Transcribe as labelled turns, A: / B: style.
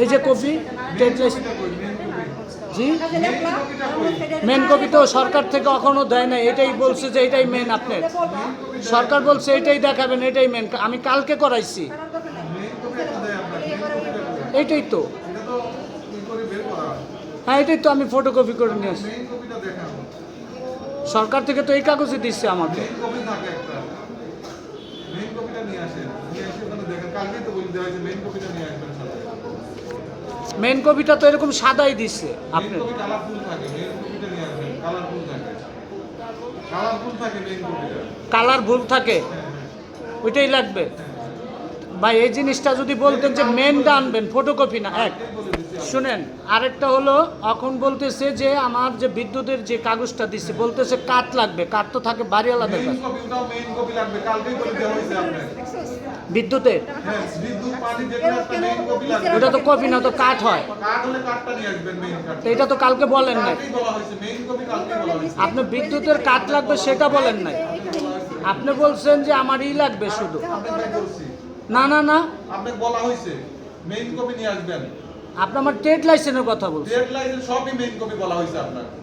A: এই যে copy trade licence. জি, main copy তো সরকার থেকে কখনো দেয় না, এটাই বলছে যে এটাই মেন। আপনার সরকার বলছে এটাই দেখাবেন, এটাই মেন। আমি কালকে করাইছি, এইটাই তো। হ্যাঁ, এটাই তো, আমি ফটোকপি করে নিয়ে আসি। সরকার থেকে তো এই কাগজে দিচ্ছে আমাকে। মেন কপিটা তো এরকম সাদাই দিচ্ছে আপনি। কালার ভুল থাকে, ওইটাই লাগবে। ভাই এই জিনিসটা যদি বলতেন যে মেনটা আনবেন, ফটোকপি না। এক শুনেন, আরেকটা হলো এখন বলতেছে যে আমার যে বিদ্যুতের যে কাগজটা দিচ্ছে, বলতেছে কাঠ লাগবে। কাঠ তো থাকে বাড়িওয়ালাদের কাছে। বিদ্যুতের ওটা তো কপি না, তো কাঠ হয়। এটা তো কালকে বলেন নাই আপনি, বিদ্যুতের কাঠ লাগবে সেটা বলেন নাই। আপনি বলছেন যে আমার লাগবে শুধু। না না না,
B: আপনাকে বলা হয়েছে মেইন কপি নিয়ে আসবেন।
A: আপনি আমার ট্রেড লাইসেন্সের কথা বলছেন।
B: ট্রেড লাইসেন্স সবই মেইন কপি বলা হয়েছে আপনাকে।